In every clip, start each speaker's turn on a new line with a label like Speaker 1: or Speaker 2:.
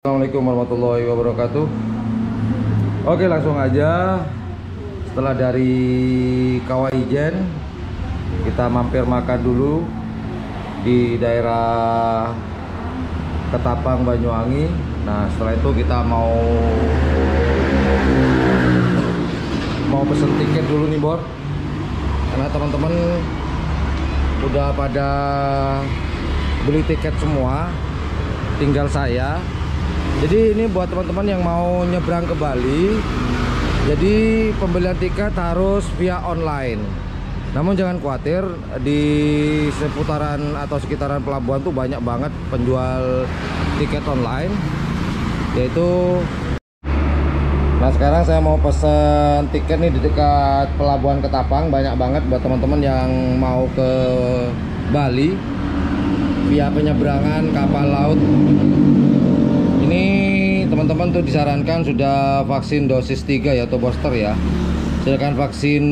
Speaker 1: Assalamualaikum warahmatullahi wabarakatuh. Oke, langsung aja. Setelah dari Kawaijen, kita mampir makan dulu di daerah Ketapang, Banyuwangi. Nah, setelah itu kita mau pesen tiket dulu nih, Bor. Karena teman-teman udah pada beli tiket semua, tinggal saya. Jadi ini buat teman-teman yang mau nyebrang ke Bali. Jadi pembelian tiket harus via online. Namun jangan khawatir, di seputaran atau sekitaran pelabuhan tuh banyak banget penjual tiket online. Nah, sekarang saya mau pesen tiket nih di dekat pelabuhan Ketapang. Banyak banget buat teman-teman yang mau ke Bali via penyeberangan kapal laut. Ini teman-teman tuh disarankan sudah vaksin dosis 3 ya, atau booster ya. Sedangkan vaksin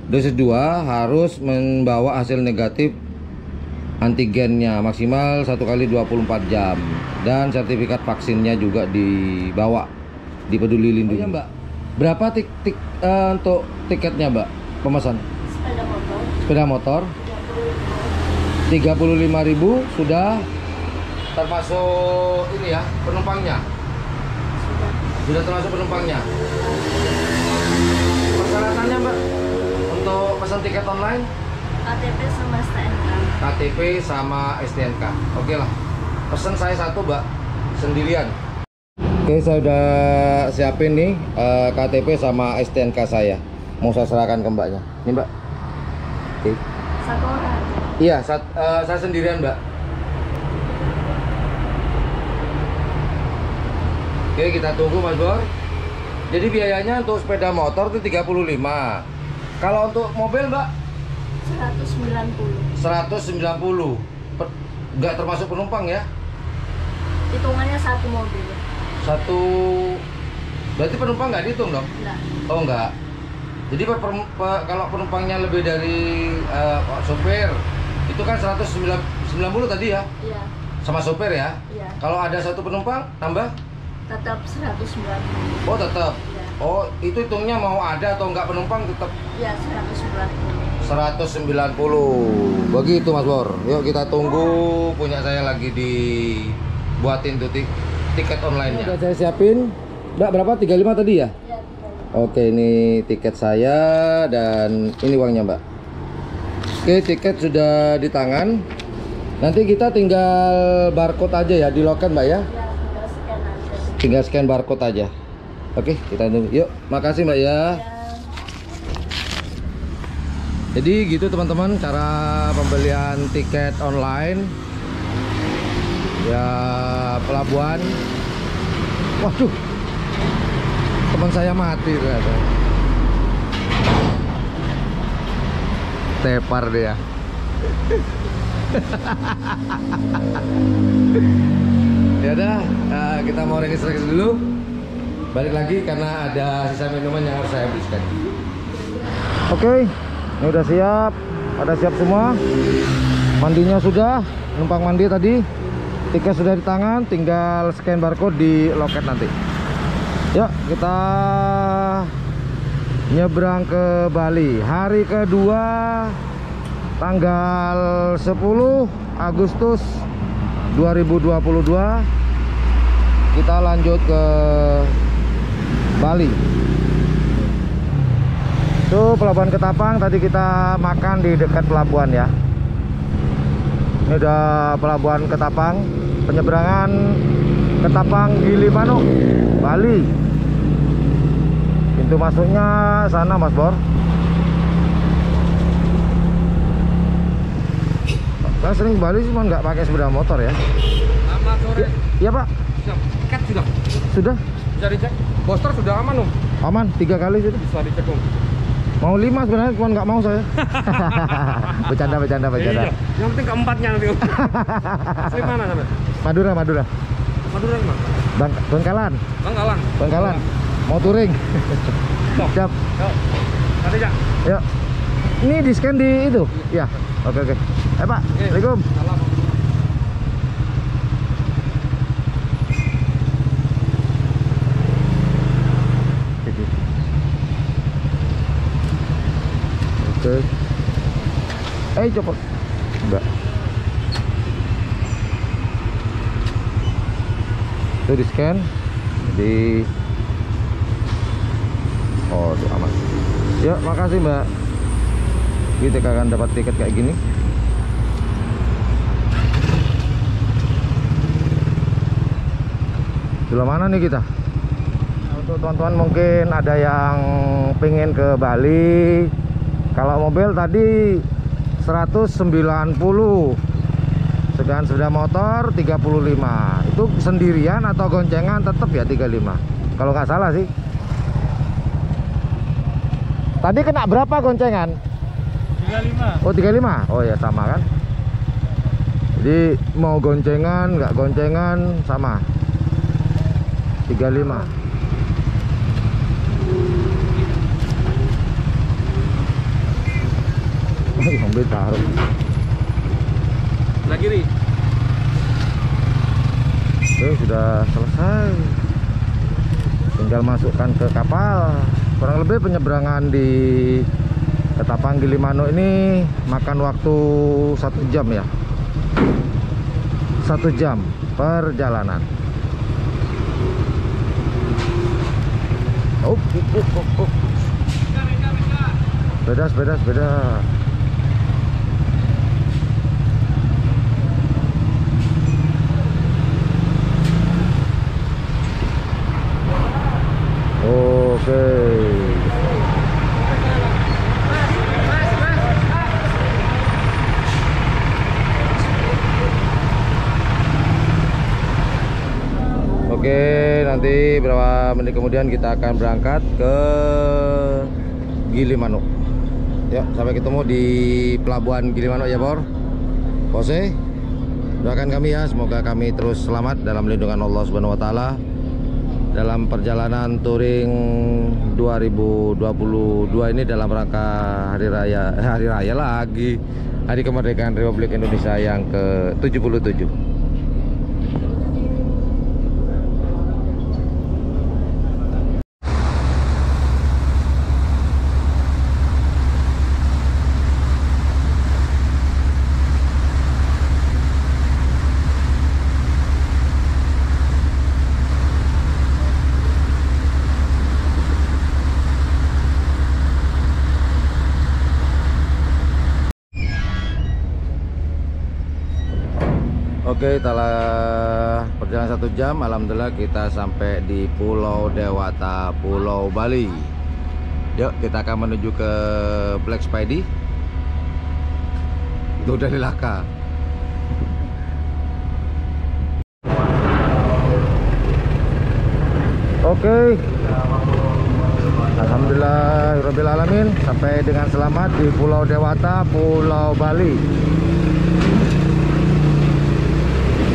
Speaker 1: dosis 2 harus membawa hasil negatif antigennya maksimal 1 kali 24 jam. Dan sertifikat vaksinnya juga dibawa di Peduli Lindungi. Oh, ya, Mbak. Berapa untuk tiketnya, Mbak? Pemesan? Sepeda motor 35.000 sudah termasuk ini ya, penumpangnya. Sudah termasuk penumpangnya. Persyaratannya, Mbak, untuk pesan tiket online?
Speaker 2: KTP sama STNK.
Speaker 1: KTP sama STNK. Oke lah. Pesan saya satu, Mbak, sendirian. Oke, saya udah siapin nih KTP sama STNK saya. Mau saya serahkan ke Mbaknya. Ini, Mbak. Oke.
Speaker 2: Satu orang.
Speaker 1: Iya, saya sendirian, Mbak. Oke, kita tunggu, Mas Bor. Jadi biayanya untuk sepeda motor itu 35. Kalau untuk mobil, Mbak? 190. Nggak termasuk penumpang ya?
Speaker 2: Hitungannya satu mobil.
Speaker 1: Berarti penumpang nggak dihitung dong?
Speaker 2: Enggak.
Speaker 1: Oh, nggak. Jadi kalau penumpangnya lebih dari sopir, itu kan 190 tadi ya?
Speaker 2: Iya.
Speaker 1: Sama sopir ya?
Speaker 2: Iya.
Speaker 1: Kalau ada satu penumpang, tambah?
Speaker 2: Tetap 190.
Speaker 1: Oh, tetap.
Speaker 2: Iya.
Speaker 1: Oh, itu hitungnya mau ada atau enggak penumpang tetap?
Speaker 2: Iya, 190.
Speaker 1: 190. Begitu, Mas Bor. Yuk kita tunggu, punya saya lagi dibuatin tuh tiket online-nya. Udah saya siapin. Mbak, berapa? 35 tadi ya?
Speaker 2: Iya.
Speaker 1: Oke, ini tiket saya dan ini uangnya, Mbak. Oke, tiket sudah di tangan. Nanti kita tinggal barcode aja ya di loket, Mbak ya.
Speaker 2: Iya, tinggal scan aja.
Speaker 1: Tinggal scan barcode aja. Oke, kita tunggu. Yuk, makasih, Mbak ya.
Speaker 2: Iya.
Speaker 1: Jadi gitu teman-teman cara pembelian tiket online ya pelabuhan. Waduh, teman saya mati ternyata. Tepar dia. Ya udah, kita mau registrasi dulu. Balik lagi karena ada sisa minuman yang harus saya habiskan. Oke, ini udah siap, ada siap semua. Mandinya sudah, numpang mandi tadi. Tiket sudah di tangan, tinggal scan barcode di loket nanti. Yuk, kita nyebrang ke Bali. Hari kedua, tanggal 10 Agustus 2022. Kita lanjut ke Bali. Itu pelabuhan Ketapang, tadi kita makan di dekat pelabuhan ya. Ini udah pelabuhan Ketapang, penyeberangan Ketapang Gilimanuk, Bali. Pintu masuknya sana, Mas Bor. Saya sering ke Bali cuma nggak pakai sepeda motor ya.
Speaker 3: Selamat sore.
Speaker 1: Iya, Pak.
Speaker 3: Siap. Tiket sudah.
Speaker 1: Sudah?
Speaker 3: Bisa dicek. Booster sudah aman, Om.
Speaker 1: Aman, 3 kali sudah.
Speaker 3: Bisa dicek, Om.
Speaker 1: Mau 5 sebenarnya, cuma nggak mau saya. Bercanda.
Speaker 3: Iya. Yang penting keempatnya nanti, Om. Asli mana sampai?
Speaker 1: Madura.
Speaker 3: Madura mana?
Speaker 1: Bangkalan.
Speaker 3: Bangkalan.
Speaker 1: Mau touring. Siap.
Speaker 3: Yuk. Nanti, Cak.
Speaker 1: Yuk. Ini di scan di itu? Iya. Oke. Pak. Assalamualaikum.
Speaker 3: Salam.
Speaker 1: ayo copot. Enggak. Itu di scan. Jadi oh, itu aman. Ya, makasih Mbak. Kita akan dapat tiket kayak gini. Sebelah mana nih kita? Untuk teman-teman mungkin ada yang pengen ke Bali. Kalau mobil tadi 190, sedangkan sepeda motor 35. Itu sendirian atau goncengan tetap ya 35. Kalau nggak salah sih. Tadi kena berapa goncengan?
Speaker 3: 35.
Speaker 1: Oh 35. Oh ya sama kan. Jadi mau goncengan nggak goncengan sama 35. Mobil taruh
Speaker 3: Lagi nih.
Speaker 1: oke, sudah selesai, tinggal masukkan ke kapal. Kurang lebih penyeberangan di Ketapang Gilimanuk ini makan waktu 1 jam ya, 1 jam perjalanan. Sepeda. Oke. Oke, nanti berapa menit kemudian kita akan berangkat ke Gilimanuk. Yuk, sampai ketemu di pelabuhan Gilimanuk ya, Bor. Jose, doakan kami ya, semoga kami terus selamat dalam lindungan Allah Subhanahu wa taala dalam perjalanan touring 2022 ini dalam rangka hari raya lagi, Hari Kemerdekaan Republik Indonesia yang ke-77. Oke, setelah perjalanan 1 jam, alhamdulillah kita sampai di Pulau Dewata, Pulau Bali. Yuk, kita akan menuju ke Black Spidey. Itu dari Laka. Oke, alhamdulillah alamin, sampai dengan selamat di Pulau Dewata, Pulau Bali.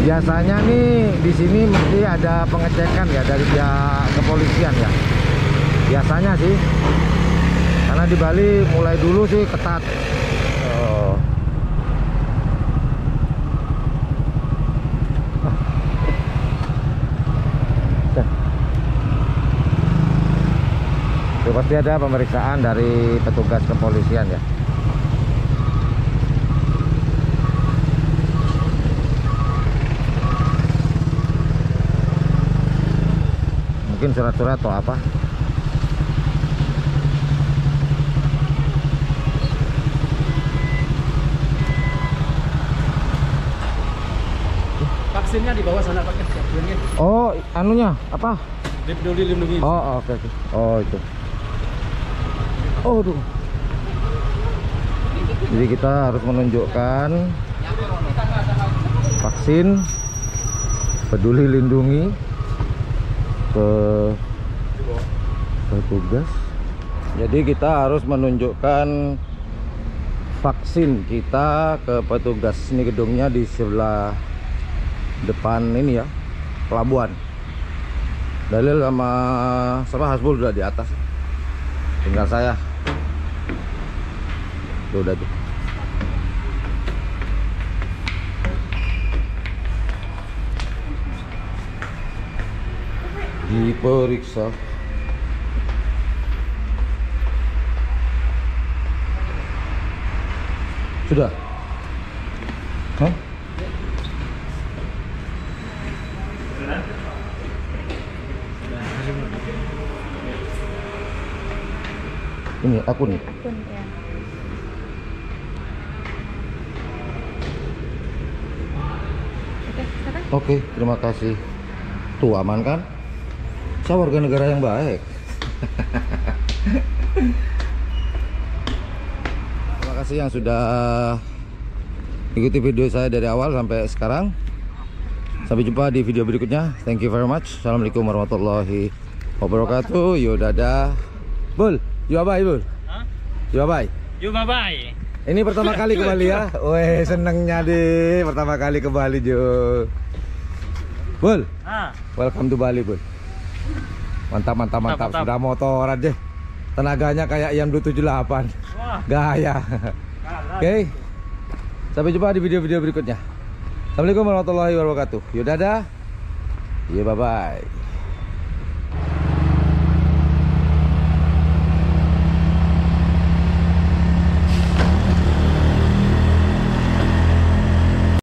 Speaker 1: Biasanya nih di sini mesti ada pengecekan ya dari pihak kepolisian ya. Biasanya sih, karena di Bali mulai dulu sih ketat. Oh. Itu pasti ada pemeriksaan dari petugas kepolisian ya. Mungkin surat-surat atau apa.
Speaker 3: Vaksinnya di bawah sana pakai vaksinnya.
Speaker 1: Oh, anunya apa?
Speaker 3: Peduli lindungi.
Speaker 1: Oh, oke. Oh, itu. Oh, aduh. Jadi kita harus menunjukkan vaksin Peduli Lindungi ke petugas. Jadi kita harus menunjukkan vaksin kita ke petugas. Ini gedungnya di sebelah depan ini ya, pelabuhan. Dalil sama Hasbul udah di atas, tinggal saya. Tuh, udah tuh. Diperiksa. Sudah? Hah? Ini akun.
Speaker 2: Akun ya. Oke, silakan.
Speaker 1: Oke, terima kasih. Tuh aman kan? Saya warga negara yang baik. Terima kasih yang sudah ikuti video saya dari awal sampai sekarang. Sampai jumpa di video berikutnya. Thank you very much. Assalamualaikum warahmatullahi wabarakatuh. Yo dadah. Bul, yo bye Bul.
Speaker 3: Hah?
Speaker 1: Yo bye.
Speaker 3: Yo bye.
Speaker 1: Ini pertama kali ke Bali ya. Weh, senengnya deh pertama kali ke Bali, Jo. Bul. Welcome to Bali, Bul. Mantap, mantap, mantap.
Speaker 3: Mantap.
Speaker 1: Sudah motoran deh. Tenaganya kayak IAM 278.
Speaker 3: Wah.
Speaker 1: Gaya. Oke. Sampai jumpa di video-video berikutnya. Assalamualaikum warahmatullahi wabarakatuh. Yuk dadah. Iya, bye-bye.